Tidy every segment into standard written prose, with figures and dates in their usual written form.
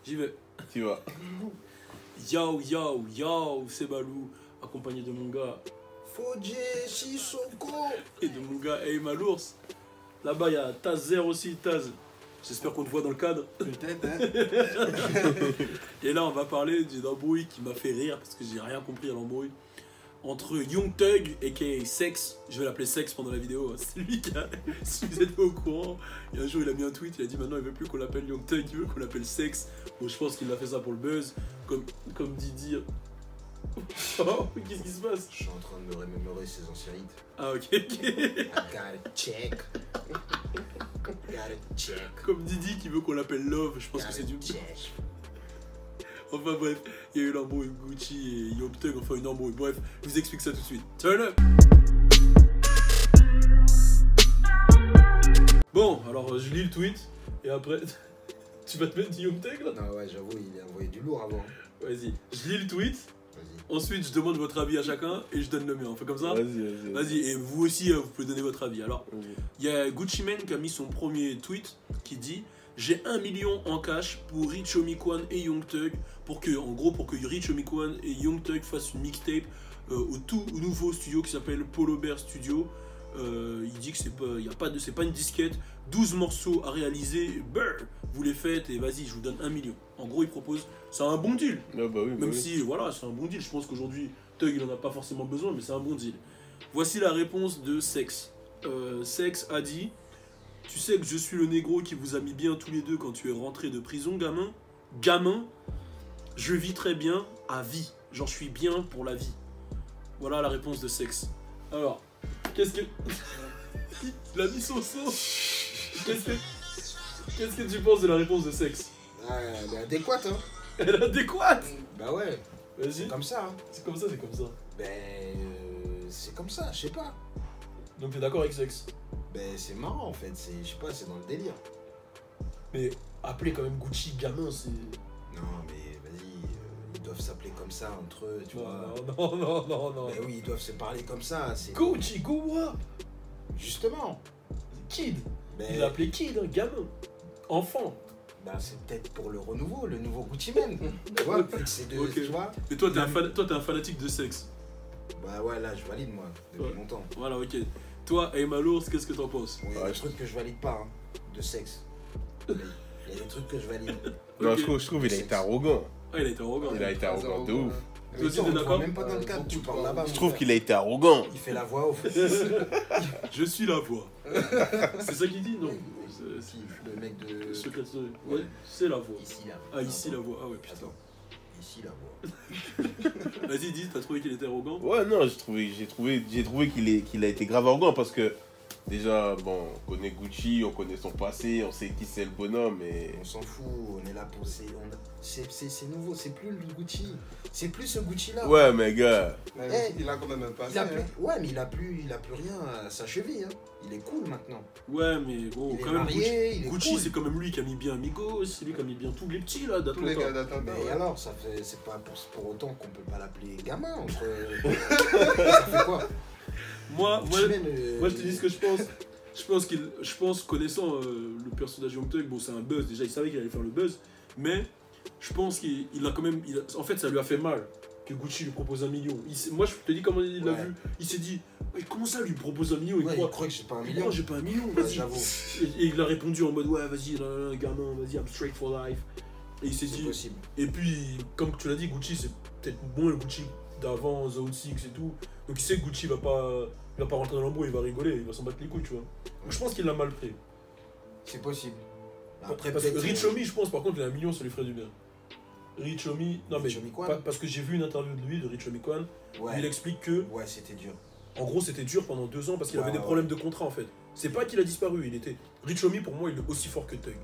J'y vais. Tu vois. Yo, yo, yo, c'est Balou, accompagné de mon gars. Fodje Sissoko. Et de mon gars Eyma l'ours. Là-bas, il y a Tazer aussi, Taz. J'espère qu'on te voit dans le cadre. Peut-être, hein. Et là, on va parler d'une embrouille qui m'a fait rire parce que j'ai rien compris à l'embrouille. Entre Young Thug aka Sex, je vais l'appeler Sex pendant la vidéo, c'est lui qui a, si vous êtes pas au courant, et un jour il a mis un tweet, il a dit maintenant il veut plus qu'on l'appelle Young Thug, il veut qu'on l'appelle Sex. Bon, je pense qu'il a fait ça pour le buzz, comme Didi. Oh, qu'est-ce qui se passe? Je suis en train de me remémorer ses anciens hits. Ah ok, I gotta check. Gotta check. comme Didi qui veut qu'on l'appelle Love, je pense que c'est du... check. Enfin bref, il y a eu l'embrouille Gucci et Young Thug, enfin une embrouille, bref, je vous explique ça tout de suite. Turn up. Bon, alors je lis le tweet, et après, tu vas te mettre Young Thug là? Non, ouais, j'avoue, il a envoyé du lourd avant. Vas-y, je lis le tweet, Vas-y. ensuite je demande votre avis à chacun, et je donne le mien, on fait comme ça? Vas-y, et vous aussi, vous pouvez donner votre avis. Alors, il y a Gucci Mane qui a mis son premier tweet, qui dit... J'ai 1 million en cash pour Rich Homie Quan et Young Thug pour que Rich Homie Quan et Young Thug fassent une mixtape au tout nouveau studio qui s'appelle Polo Bear Studio. Il dit que c'est pas une disquette, 12 morceaux à réaliser, vous les faites et vas-y, je vous donne 1 million. En gros, il propose, c'est un bon deal. Ah bah oui, Même si, voilà, c'est un bon deal. Je pense qu'aujourd'hui, Thug, il en a pas forcément besoin, mais c'est un bon deal. Voici la réponse de Sex. Sex a dit... Tu sais que je suis le négro qui vous a mis bien tous les deux quand tu es rentré de prison, gamin. Gamin, je vis très bien à vie. Genre, je suis bien pour la vie. Voilà la réponse de Sex. Alors, qu'est-ce que... Il a mis son son. Qu'est-ce que tu penses de la réponse de Sex? Ah, elle est adéquate, hein. Elle est adéquate. Bah ouais, Vas-y. c'est comme ça, hein. C'est comme ça, c'est comme ça. Ben, c'est comme ça, je sais pas. Donc t'es d'accord avec Sex? Ben, c'est marrant en fait, je sais pas, c'est dans le délire. Mais appeler quand même Gucci gamin, c'est... Non, mais vas-y, ils doivent s'appeler comme ça entre eux, tu vois. Non. Ben oui, ils doivent se parler comme ça, c'est... Gucci, Goua. Justement. Kid. Ben, Il l'a appelé Kid, hein, gamin. Enfant. ben, c'est peut-être pour le renouveau, le nouveau Gucci Mane. Tu vois, vu que c'est deux, Ok. tu vois. Mais toi, t'es un fanatique de sexe. Bah ouais, là, je valide moi, depuis Ouais. longtemps. Voilà, ok. Toi, Eyma l'ours, qu'est-ce que t'en penses? Il y a des trucs que je valide pas, hein, de sexe. Il y a des trucs que je valide. Non, Ok. je trouve qu'il a été arrogant. Ah, il a été arrogant. Il a été arrogant de ouf. Toi aussi, Attends, t'es on te d'accord? voit même pas dans le cadre, tu parles là-bas. Je mon trouve frère. qu'il a été arrogant. Il fait la voix off. Je suis la voix. C'est ça qu'il dit? Non. Si, le mec de... Secret Story. Ouais, c'est la voix. Ici, là. Ah, ici la voix. Ah ouais, putain. Attends. Ici, la voix. Vas-y, dis, t'as trouvé qu'il était arrogant? Ouais, non, j'ai trouvé qu'il a été grave arrogant parce que déjà, bon, on connaît Gucci, on connaît son passé, on sait qui c'est le bonhomme et... On s'en fout, on est là pour... C'est nouveau, c'est plus le Gucci. C'est plus ce Gucci-là. Ouais, mais gars, Eh, il a quand même un passé. Il a plus... hein. Ouais, mais il a plus rien à sa cheville. Hein. Il est cool maintenant. Ouais, mais bon, Il est quand même, marié, il est Gucci, cool. c'est quand même lui qui a mis bien Amigos, c'est lui qui a mis bien tous les petits là Tous les d'Atlanta. gars d'Atlanta. Mais ouais. alors, ça fait... c'est pas pour autant qu'on peut pas l'appeler gamin. Entre... ça fait quoi? Moi, Gucci Mane, je te dis ce que je pense. Je pense connaissant le personnage Young Thug, bon c'est un buzz, déjà il savait qu'il allait faire le buzz, mais je pense qu'il a quand même, en fait ça lui a fait mal que Gucci lui propose 1 million. Moi je te dis comment il l'a Ouais. vu, il s'est dit, mais comment ça lui propose 1 million, Ouais, il croit que j'ai pas 1 million. Moi j'ai pas 1 million, Ouais, vas-y. j'avoue. Et il a répondu en mode ouais vas-y là, gamin, vas-y I'm straight for life. Et il s'est C'est dit, possible. et puis comme tu l'as dit, Gucci c'est peut-être moins le Gucci d'avant, Zone 6 et tout, donc il sait que Gucci va pas rentrer dans l'embrouille, il va rigoler, il va s'en battre les couilles, tu vois. Donc, je pense qu'il l'a mal pris. C'est possible. Après, Parce que peut-être... Rich Homie, je pense, par contre, il a 1 million, ça lui ferait du bien. Rich Homie, non mais Rich Homie Quan. parce que j'ai vu une interview de lui, de Rich Homie Quan, où il Ouais, explique que, ouais, c'était dur. en gros, c'était dur pendant 2 ans parce qu'il Ouais, avait des ouais. problèmes de contrat en fait. C'est pas qu'il a disparu, il était. Rich Homie, pour moi, il est aussi fort que Thug.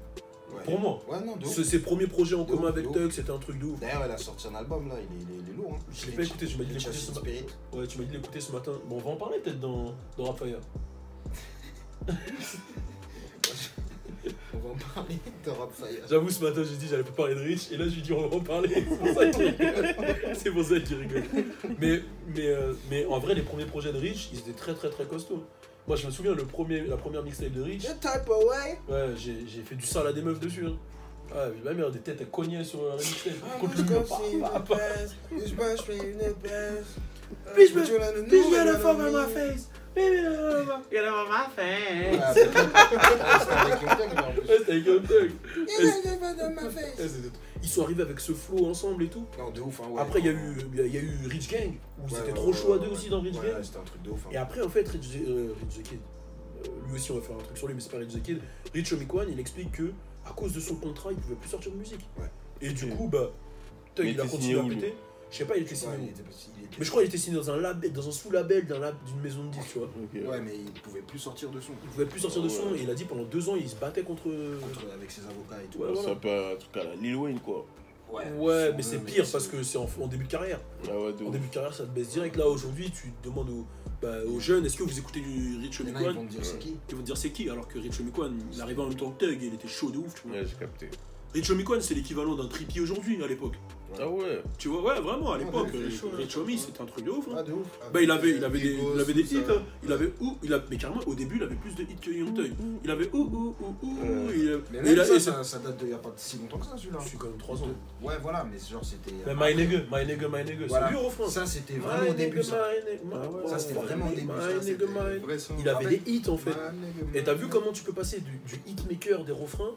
Ouais. Pour moi. Ouais, non, de ouf. Ses premiers projets en De commun ouf, avec de ouf. Thug, c'était un truc de ouf. D'ailleurs, elle a sorti un album là, il est lourd. Hein. Je l'ai pas écouté, tu m'as dit de l'écouter Chassis ce matin. Spirit. Ouais, tu m'as dit de l'écouter ce matin. Bon, on va en parler peut-être dans Rap Fire. On va en parler de Rap Fire. J'avoue, ce matin, j'ai dit j'allais pas parler de Rich, et là, j'ai dit on va en parler. C'est pour ça qu'il rigole. C'est pour ça qu'il rigole. Mais en vrai, les premiers projets de Rich, ils étaient très très très costauds. Moi, je me souviens, la première mixtape de Rich, The Type of Way. ouais, j'ai fait du sale à des meufs dessus. Hein. Ah, ma mère des têtes, elle cognait sur la mixtape. Contre le mur. Bitch, get a fuck on my face. Get a fuck on my face. C'était avec Young Thug. Ils sont arrivés avec ce flow ensemble et tout. Non, de ouf, hein, ouais. Après, il y a eu Rich Gang, où c'était trop chaud à deux aussi dans Rich Gang. C'était un truc de ouf. Et après, en fait, Rich the Kid, lui aussi, on va faire un truc sur lui, mais c'est pas Rich the Kid. Rich Homie Quan, il explique que à cause de son contrat, il pouvait plus sortir de musique. Ouais. Et du coup, bah, Thug, il a continué à péter. Je sais pas, il était signé. Mais je crois qu'il était signé dans un label, dans un sous-label d'une maison de disques, tu vois. Ok. Ouais, mais il pouvait plus sortir de son. Il pouvait plus sortir de son, et il a dit pendant 2 ans, il se battait contre avec ses avocats et tout. Ouais, voilà. C'est un peu un truc à la Lil Wayne, quoi. Ouais, mais c'est pire parce que c'est en début de carrière. Ah ouais, En début de carrière, ça te baisse direct. Là, aujourd'hui, tu demandes aux jeunes, est-ce que vous écoutez du Rich Homie Quan? Ils vont te dire c'est qui. Ils vont te dire c'est qui, alors que Rich Homie Quan, il arrivait en même temps que Thug et il était chaud de ouf, tu vois. Ouais, j'ai capté. Rich Homie Quan, c'est l'équivalent d'un Trippie aujourd'hui, à l'époque. Ah ouais. Tu vois, ouais, vraiment, à l'époque, ouais, Rich Homie, c'était un truc de ouf. Hein. Ah, de ouf. Bah, il avait des hits, hein. Mais carrément, au début, il avait plus de hits que Young Thug. Il avait Mais même ça date d'il y a pas si longtemps que ça, celui-là. Je suis quand même 3 ans. Ouais, voilà, mais genre c'était. Mais My Nigga, c'est lui au refrain. Ça, c'était vraiment au début. Ça, c'était vraiment au début. Il avait des hits en fait. Et t'as vu comment tu peux passer du hitmaker des refrains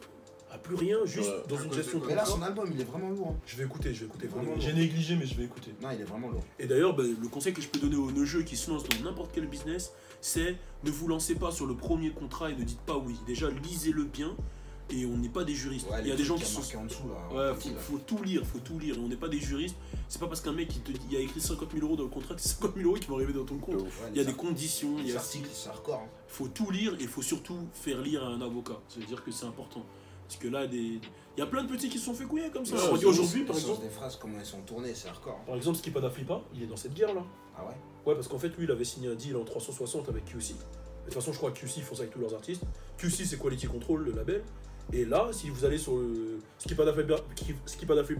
à plus rien, juste dans une gestion de Mais là, contrat. son album, il est vraiment lourd. Je vais écouter. Vraiment J'ai négligé, mais je vais écouter. Non, il est vraiment lourd. Et d'ailleurs, bah, le conseil que je peux donner aux neugeux qui se lancent dans n'importe quel business, c'est ne vous lancez pas sur le premier contrat et ne dites pas oui. Déjà, lisez-le bien. Et on n'est pas des juristes. Ouais, il y a des gens qui sont sont en dessous là. Ouais, faut tout lire. Et on n'est pas des juristes. C'est pas parce qu'un mec il a écrit 50 000 € dans le contrat que c'est 50 000 € qui vont arriver dans ton compte. Ouais, il y a des conditions. Les articles, c'est hardcore. Faut tout lire et il faut surtout faire lire à un avocat. Ça veut dire que c'est important. Parce que là, il y a plein de petits qui se sont fait couiller comme ça. Aujourd'hui, par exemple. Des phrases, comment elles sont tournées, c'est hardcore. Par exemple, Skipada Flippa, il est dans cette guerre là. Ah ouais? Ouais, parce qu'en fait, lui, il avait signé un deal en 360 avec QC. De toute façon, je crois que QC, ils font ça avec tous leurs artistes. QC, c'est Quality Control, le label. Et là, si vous allez sur le Skipada Flippa,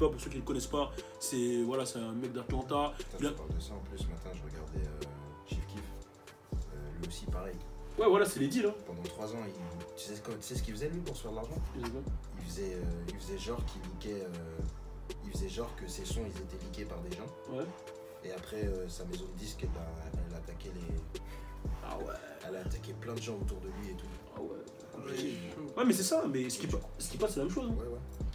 pour ceux qui ne le connaissent pas, c'est un mec d'Atlanta. Je parle de ça en plus, ce matin, je regardais Chief Keef. Lui aussi, pareil. Ouais, voilà, c'est les deals. Hein. Pendant 3 ans, tu sais ce qu'il faisait lui pour se faire de l'argent? Il faisait genre qu'il leakait. Il faisait genre que ses sons ils étaient leakés par des gens. Ouais. Et après, sa maison de disques, elle attaquait les. Ah ouais. Elle a attaqué plein de gens autour de lui et tout. Ah ouais. Ouais, mais c'est ça, mais ce qui passe, c'est la même chose. Hein. Ouais.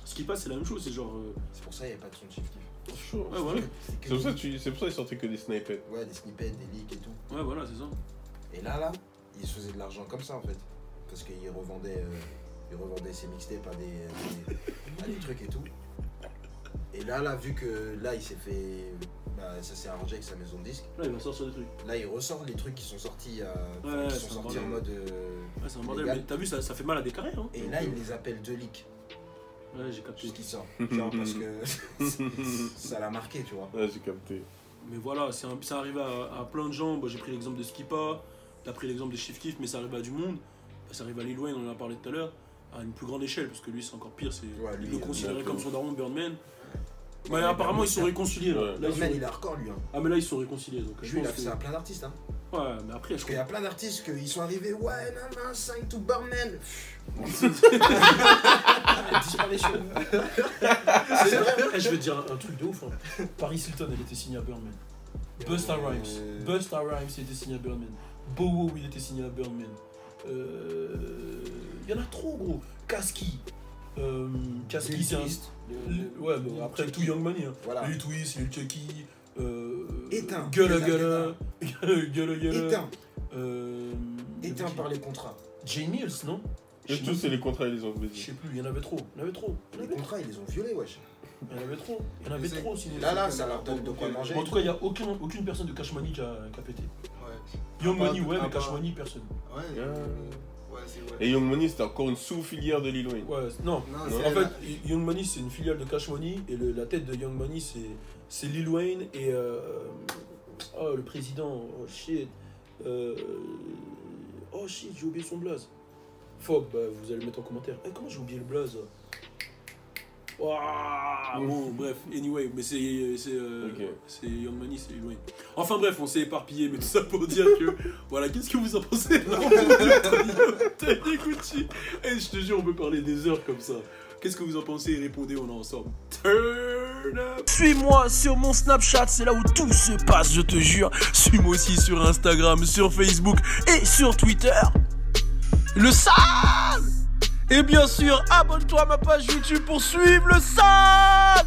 Ce qui passe, c'est la même chose, c'est genre. C'est pour ça qu'il n'y avait pas de son de Chief Keef. Chaud. Ouais, voilà. C'est pour ça qu'il sortait que des snippets. Ouais, des snippets, des leaks et tout. Ouais, voilà, c'est ça. Et là, il se faisait de l'argent comme ça en fait. Parce qu'il revendait ses mixtapes à des trucs et tout. Et là, vu que là, il s'est fait. Bah, ça s'est arrangé avec sa maison de disques. Là, il va sortir des trucs. Là, il ressort les trucs qui sont sortis, en mode. Ouais, c'est un bordel, mais t'as vu, ça fait mal à des carrés. Hein. Et là, il les appelle deux leaks. Ouais, j'ai capté. Ce qui sort. Genre, parce que ça l'a marqué, tu vois. Ouais, j'ai capté. Mais voilà, ça arrive à plein de gens. Bah, j'ai pris l'exemple de Skippa, t'as pris l'exemple de Chief Keef, mais ça arrive à du monde. Bah, ça arrive à Lil Wayne, on en a parlé tout à l'heure, à une plus grande échelle, parce que lui, c'est encore pire. Il le considérait comme son daron, Birdman. Mais apparemment, ils sont réconciliés. Là. Birdman, il est hardcore, lui. Hein. Ah, mais là, ils sont réconciliés. Donc, lui, il a fait à plein d'artistes. Hein. Ouais, mais après, parce qu'il y a plein d'artistes qui sont arrivés. Ouais, non, 5 to Birdman. Disparition. C'est vrai. Je vais te dire un truc de ouf. Hein. Paris Hilton, elle était signée à Birdman. Busta Rhymes, il était signé à Birdman. Bowo, il était signé à Birdman. Il y en a trop, gros. Kaski, c'est un. Ouais, bon, après tout Young Money. Hein. Voilà. Lil Twist, Lil Chucky. Éteint. Gueule. Éteint par les contrats. Jay Mills, non? Et tous, c'est les contrats, ils les ont baisés. Je sais plus, il y en avait trop. Les contrats, ils les ont violés, wesh. Il y en avait trop. Là, ça leur donne de quoi manger. En tout cas, il n'y a aucune personne de Cash Money qui a pété. Ouais. Young Money, ouais, mais Cash Money, personne. Ouais, c'est vrai. Et Young Money, c'était encore une sous-filière de Lil Wayne. Ouais, non. En fait, Young Money, c'est une filiale de Cash Money. Et la tête de Young Money, c'est Lil Wayne et. Oh, le président. Oh shit. J'ai oublié son blaze. Fuck, bah vous allez le mettre en commentaire. Comment j'ai oublié le blaze? Bon, bref, anyway, mais c'est Young Money, c'est Lil Wayne. Enfin bref, on s'est éparpillé, mais tout ça pour dire que voilà, qu'est-ce que vous en pensez? Gucci. Et je te jure, on peut parler des heures comme ça. Qu'est-ce que vous en pensez? Répondez, on est ensemble. Turn up. Suis-moi sur mon Snapchat, c'est là où tout se passe, je te jure. Suis-moi aussi sur Instagram, sur Facebook et sur Twitter. Le sale. Et bien sûr, abonne-toi à ma page YouTube pour suivre le sale.